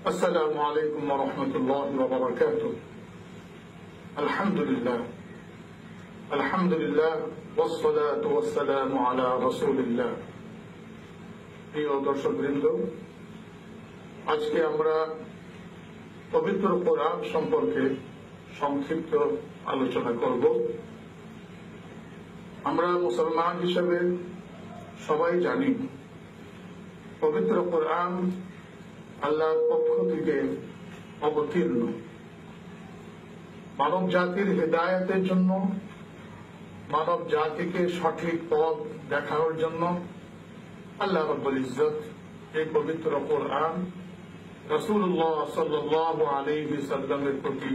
السلام عليكم ورحمة الله وبركاته. الحمد لله والصلاة والسلام على رسول الله. প্রিয় দর্শকবৃন্দ, আজকে আমরা পবিত্র কোরআন সম্পর্কে সংক্ষিপ্ত আলোচনা করব। আমরা মুসলমান হিসেবে সবাই জানি পবিত্র কোরআন আল্লাহর পক্ষ থেকে অবতীর্ণ, মানব জাতির হেদায়েতের জন্য, মানব জাতিকে সঠিক পথ দেখানোর জন্য আল্লাহ রাব্বুল ইজ্জত এই পবিত্র কোরআন রাসূলুল্লাহ সাল্লাল্লাহু আলাইহি সাল্লামের প্রতি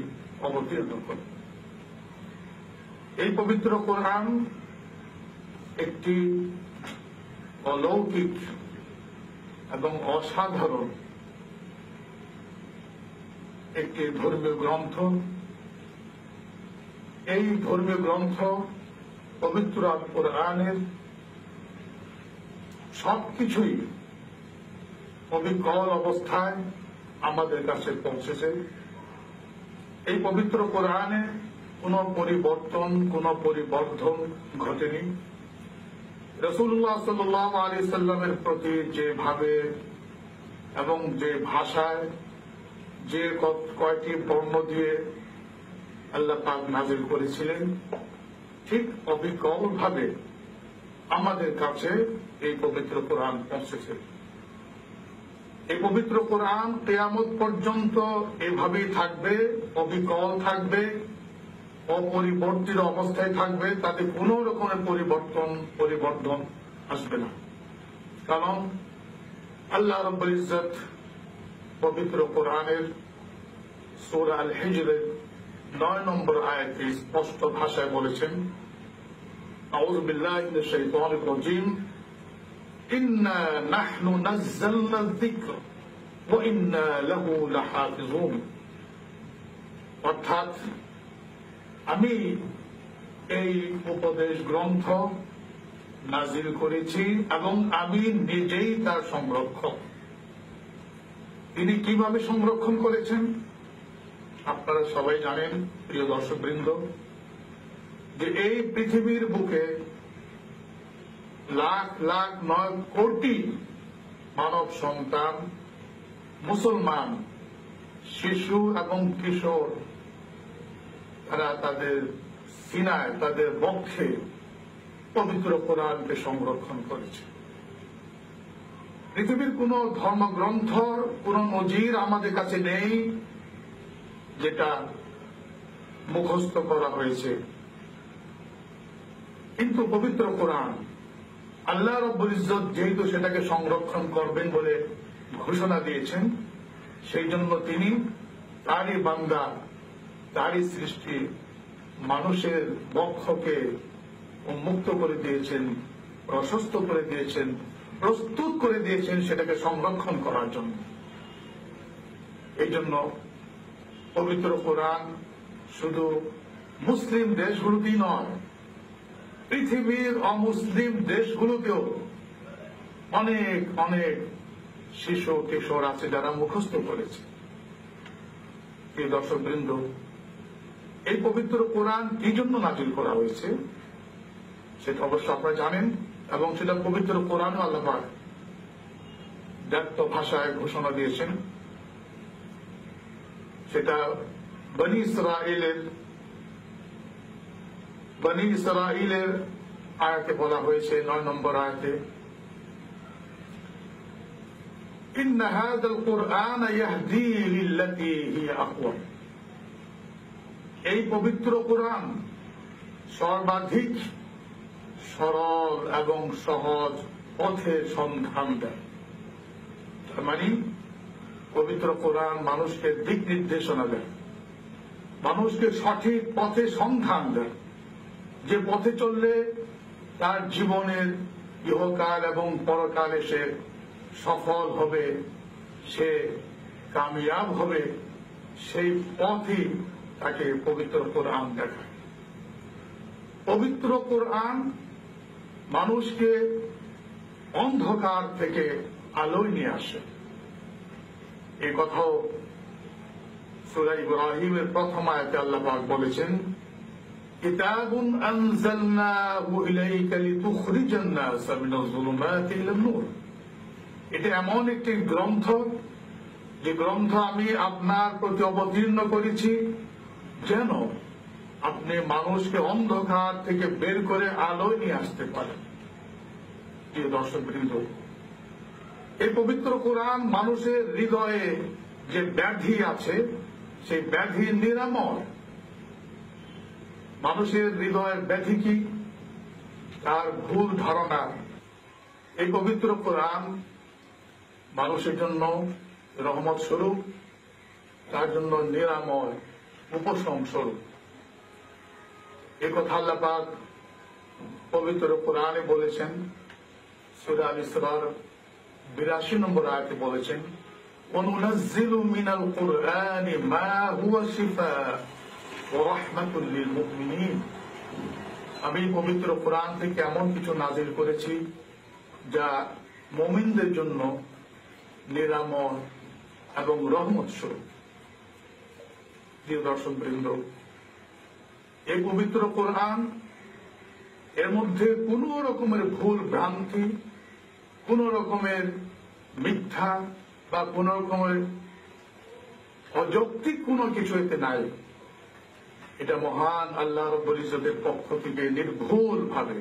অবতীর্ণ করেন। এই পবিত্র কোরআন একটি অলৌকিক এবং অসাধারণ একটি ধর্মীয় গ্রন্থ। এই ধর্মীয় গ্রন্থ পবিত্র কোরআনের সবকিছুই অবিকল অবস্থায় আমাদের কাছে পৌঁছেছে। এই পবিত্র কোরআনে কোনো পরিবর্তন, কোনো পরিবর্ধন ঘটেনি। রাসূলুল্লাহ সাল্লাল্লাহু আলাইহি সাল্লামের প্রতি যেভাবে এবং যে ভাষায়, যে কয়টি বর্ণ দিয়ে আল্লাহ পাক নাযিল করেছিলেন, ঠিক অবিকল ভাবে আমাদের কাছে এই পবিত্র কোরআন পৌঁছেছে। এই পবিত্র কোরআন কিয়ামত পর্যন্ত এভাবেই থাকবে, অবিকল থাকবে, অপরিবর্তিত অবস্থায় থাকবে, তাতে কোন রকমের পরিবর্তন আসবে না। কারণ আল্লাহ রাব্বুল ইজ্জত পবিত্র কোরআনের সূরা আল হিজরের 9 নম্বর আয়াতে স্পষ্ট ভাষায় বলেছেন, আউযু বিল্লাহি মিনাশ শাইতানির রাজীম, ইন্না নাহনু নাযালনা যিকর ওয়া ইন্না লাহু লাহাফিজুন। অর্থাৎ আমি এই উপদেশ গ্রন্থ নাযিল করেছি এবং আমি নিজেই তার সংরক্ষক। তিনি কিভাবে সংরক্ষণ করেছেন আপনারা সবাই জানেন। প্রিয় দর্শকবৃন্দ, যে এই পৃথিবীর বুকে লাখ লাখ 9 কোটি মানব সন্তান, মুসলমান শিশু এবং কিশোর, তারা তাদের সিনায়, তাদের বক্ষে পবিত্র কোরআনকে সংরক্ষণ করেছে। পৃথিবীর কোন ধর্মগ্রন্থ, কোন নজির আমাদের কাছে নেই যেটা মুখস্থ করা হয়েছে। কিন্তু পবিত্র কোরআন আল্লাহ রাব্বুল ইজ্জত যেহেতু সেটাকে সংরক্ষণ করবেন বলে ঘোষণা দিয়েছেন, সেই জন্য তিনি তারই বান্দা, তারই সৃষ্টি মানুষের বক্ষকে উন্মুক্ত করে দিয়েছেন, প্রশস্ত করে দিয়েছেন, প্রস্তুত করে দিয়েছেন সেটাকে সংরক্ষণ করার জন্য। এই জন্য পবিত্র কোরআন শুধু মুসলিম দেশগুলোতেই নয়, পৃথিবীর অমুসলিম দেশগুলোতেও অনেক অনেক শিশু কিশোর আছে যারা মুখস্থ করেছে। এই দর্শকবৃন্দ, এই পবিত্র কোরআন কি জন্য নাযিল করা হয়েছে সেটা অবশ্য আপনারা জানেন, এবং সেটা পবিত্র কোরআন আল্লাহ পাক ব্যক্ত ভাষায় ঘোষণা দিয়েছেন। সেটা বনি ইসরাঈলের আয়াতে বলা হয়েছে, 9 নম্বর আয়াতে, ইন্না হাযাল কুরআন ইয়াহদী লিল্লাতী হিয়া আকওয়াম। এই পবিত্র কোরআন সর্বাধিক সরল এবং সহজ পথের সন্ধান দেয়। তার মানে পবিত্র কোরআন মানুষকে দিক নির্দেশনা দেয়, মানুষকে সঠিক পথে সন্ধান দেয়, যে পথে চললে তার জীবনের ইহকাল এবং পরকালে সে সফল হবে, সে কামিয়াব হবে, সেই পথই তাকে পবিত্র কোরআন দেখায়। পবিত্র কোরআন মানুষকে অন্ধকার থেকে আলোয় নিয়ে আসে। এই কথাও সূরা ইব্রাহিমের প্রথম আয়াতে আল্লাহ পাক বলেছেন, কিতাবুন আনজালনাহু ইলাইকা লিতুখরিজান নাসা মিনাজ যুলুমাতি ইলান নূর। এটা এমন একটি গ্রন্থ, যে গ্রন্থ আমি আপনার প্রতি অবতীর্ণ করেছি যেন আপনি মানুষকে অন্ধকার থেকে বের করে আলোয় নিয়ে আসতে পারেন। প্রিয় দর্শকবৃন্দ, এই পবিত্র কোরআন মানুষের হৃদয়ে যে ব্যাধি আছে সেই ব্যাধি নিরাময়। মানুষের হৃদয়ের ব্যাধি কি? তার ভুল ধারণা। এই পবিত্র কোরআন মানুষের জন্য রহমত স্বরূপ, তার জন্য নিরাময়, উপশম স্বরূপ। এই কথা আল্লাহ পাক পবিত্র কোরআনে বলেছেন। সূরা আল ইসরার 82 নম্বর আয়াতে বলেছেন, ওয়ানুনাজ্জিলু মিনাল কুরআনি মা হুয়া শিফাء ওয়া রাহমাতুল লিল মুমিনিন। আমি পবিত্র কোরআন থেকে এমন কিছু নাজিল করেছি যা মুমিনদের জন্য নিরাময় এবং রহমত স্বরূপ। প্রিয় দর্শকবৃন্দ, এই পবিত্র কোরআন, এর মধ্যে কোন রকমের ভুল ভ্রান্তি, কোন রকমের মিথ্যা বা কোন রকমের অযৌক্তিক কোনো কিছু এতে নাই। এটা মহান আল্লাহ রাব্বুল ইজ্জতের পক্ষ থেকে নির্ভুল ভাবে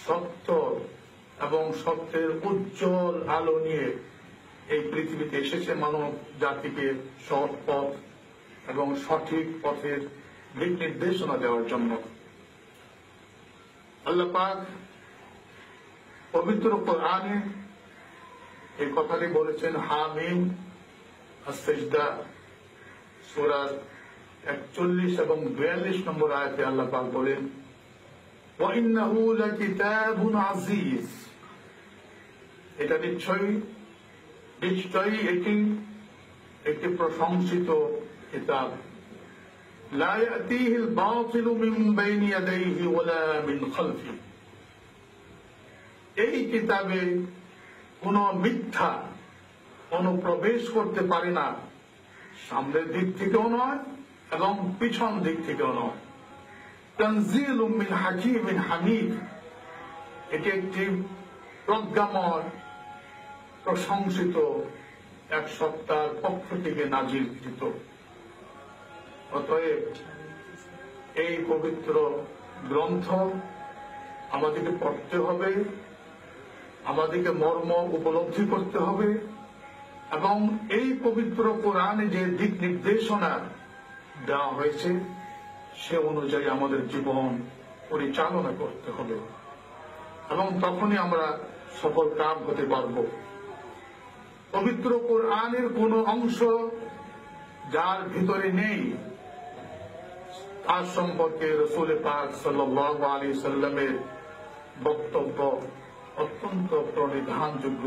সত্য এবং সত্যের উজ্জ্বল আলো নিয়ে এই পৃথিবীতে এসেছে মানব জাতিকে সৎ পথ এবং সঠিক পথের দিক নির্দেশনা দেওয়ার জন্য। আল্লাহ পাক পবিত্র কোরআনে এই কথাটি বলেছেন, হামিম আস-সিজদা সূরার 41 এবং 42 নম্বর আয়াতে আল্লাহ পাক বলেন, ওয়া ইন্নাহু লাকিতাবুন আজিজ। এটা নিশ্চয়ই এটি একটি প্রশংসিত কিতাব। লা ইয়াতিহিল বাতিলু মিন বাইনি ইয়াদাইহি ওয়ালা মিন খালফিহি। এই কিতাবে কোন মিথ্যা অনুপ্রবেশ করতে পারে না, সামনের দিক থেকেও নয় এবং পিছন দিক থেকেও নয়। তানজিলুম মিন হাকীমিন হামিদ। এটি একটি প্রজ্ঞাময়, প্রশংসিত এক সত্তার পক্ষ থেকে নাজিলকৃত। অতএব এই পবিত্র গ্রন্থ আমাদেরকে পড়তে হবে, আমাদেরকে মর্ম উপলব্ধি করতে হবে এবং এই পবিত্র কোরআনে যে দিক নির্দেশনা দেওয়া হয়েছে সে অনুযায়ী আমাদের জীবন পরিচালনা করতে হবে এবং তখনই আমরা সফল কাম হতে পারব। পবিত্র কোরআনের কোন অংশ যার ভিতরে নেই তার সম্পর্কে রাসূল পাক সাল্লাল্লাহু আলাইহি সাল্লামের বক্তব্য অত্যন্ত প্রণিধানযোগ্য।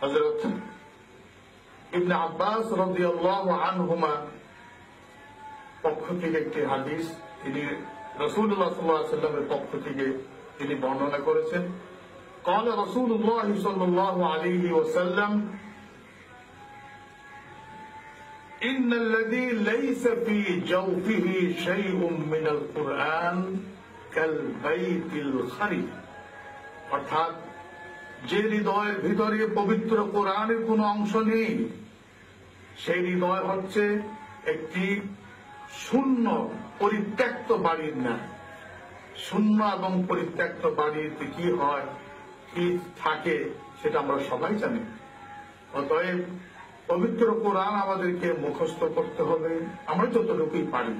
হযরত ইবনে আব্বাস রাদিয়াল্লাহু আনহুমা পক্ষ থেকে একটি হাদিস তিনি রাসূলুল্লাহ সাল্লাল্লাহু আলাইহি সাল্লামের পক্ষ থেকে তিনি বর্ণনা করেছেন। قال رسول الله صلى الله عليه وسلم إن الذي ليس في جوفه شيء من القرآن كالبيت الخرب। অর্থাৎ যে হৃদয়ের ভিতরে পবিত্র কোরআনের কোন অংশ নেই সেই হৃদয় হচ্ছে একটি শূন্য পরিত্যক্ত বাড়ির না। শূন্য এবং পরিত্যক্ত বাড়িতে কি হয়, কি থাকে সেটা আমরা সবাই জানি। অতএব পবিত্র কোরআন আমাদেরকে মুখস্থ করতে হবে, আমরা যতটুকুই পারি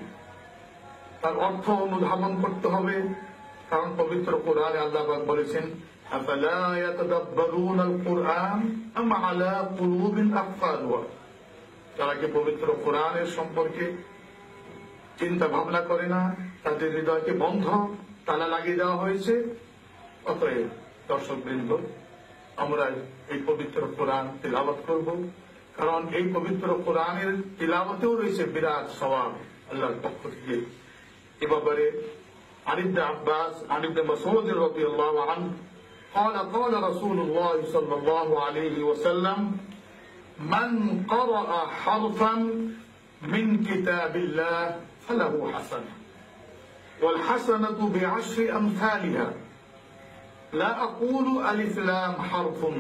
তার অর্থ অনুধাবন করতে হবে। কারণ পবিত্র কোরআনে আল্লাহ পাক বলেছেন, আফালা ইয়াতাদাব্বারুনাল কুরআন আম আলা কুলুবিন আকফালুহা। তারা কি পবিত্র কোরআনের সম্পর্কে চিন্তা ভাবনা করে না? তাদের হৃদয়কে বন্ধ তালা লাগিয়ে দেওয়া হয়েছে। অতএব দর্শকবৃন্দ, আমরা এই পবিত্র কোরআন তিলাওয়াত করব, কারণ এই পবিত্র কোরআনের তিলাওয়াতেও রয়েছে বিরাট সওয়াব আল্লাহর পক্ষ থেকে। এ ব্যাপারে عن ابن عباس عن ابن مسعود رضي الله عنه قال قال رسول الله صلى الله عليه وسلم মান ক্বারাআ হারফান মিন কিতাবিল্লাহ ফালাহু হাসানাহ ওয়াল হাসানাতু বিআশরি আমসালিহা লা আকুলু আলিফ লাম হারফুন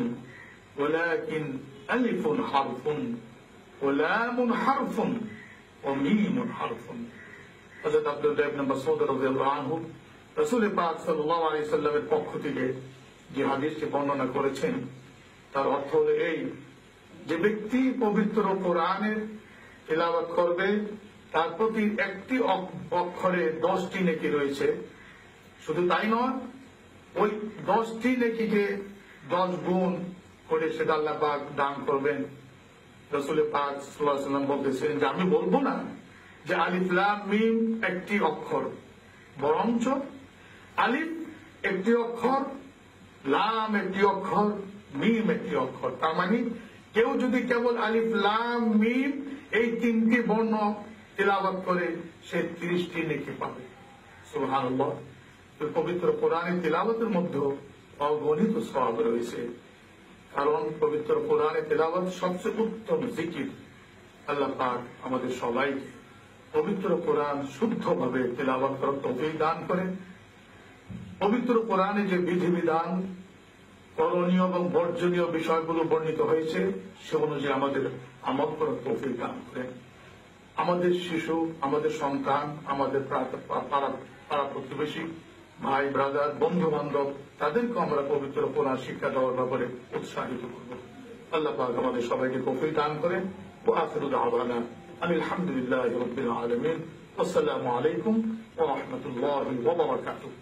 ওয়ালাকিন আলিফুন হারফুন ওয়া লামুন হারফুন ওয়া মিমুন হারফুন। হযরত আব্দুল্লাহ ইবনে মাসউদ রাদিয়াল্লাহু আনহু রাসূল পাক সাল্লাল্লাহু আলাইহি সাল্লামের পক্ষ থেকে যে হাদিসটি বর্ণনা করেছেন তার অর্থ হলো এই, যে ব্যক্তি পবিত্র কোরআনের তিলাওয়াত করবে তার প্রতি একটি অক্ষরে 10টি নেকি রয়েছে। শুধু তাই নয়, ওই 10টি নেকিকে 10 গুণ করে সেটা আল্লাহ পাক দান করবেন। রাসূল পাক সাল্লাল্লাহু আলাইহি ওয়াসাল্লাম বলতেছেন যে আমি বলবো না যে আলিফ লাম মিম একটি অক্ষর, বরঞ্চ আলিফ একটি অক্ষর, লাম একটি অক্ষর, মিম একটি অক্ষর। তার মানে কেউ যদি কেবল আলিফ লাম মিম এই 3টি বর্ণ তিলাওয়াত করে সে 30টি নেকি পাবে। সুবহানাল্লাহ। পবিত্র কোরআনের তিলাওয়াতের মধ্যে অগণিত সওয়াব রয়েছে, কারণ পবিত্র কোরআনের তিলাওয়াত সবচেয়ে উত্তম জিকির। আল্লাহ পাক আমাদের সবাইকে পবিত্র কোরআন শুদ্ধভাবে তিলাওয়াত করার তৌফিক দান করে। পবিত্র কোরআনে যে বিধিবিধান, করণীয় এবং বর্জনীয় বিষয়গুলো বর্ণিত হয়েছে সে অনুযায়ী আমাদের আমল করার তৌফিক দান করে। আমাদের শিশু, আমাদের সন্তান, আমাদের পাড়া প্রতিবেশী, ভাই ব্রাদার, বন্ধু বান্ধব, তাদেরকে আমরা পবিত্র কোরআন শিক্ষা দেওয়ার ব্যাপারে উৎসাহিত করব। আল্লাহ পাক আমাদের সবাইকে তৌফিক দান করেন। ওয়া আখিরু দাওয়ানা আলহামদুলিল্লাহি রাব্বিল আলামিন। আসসালামু আলাইকুম ওয়া রাহমাতুল্লাহি ওয়া বারাকাতুহু।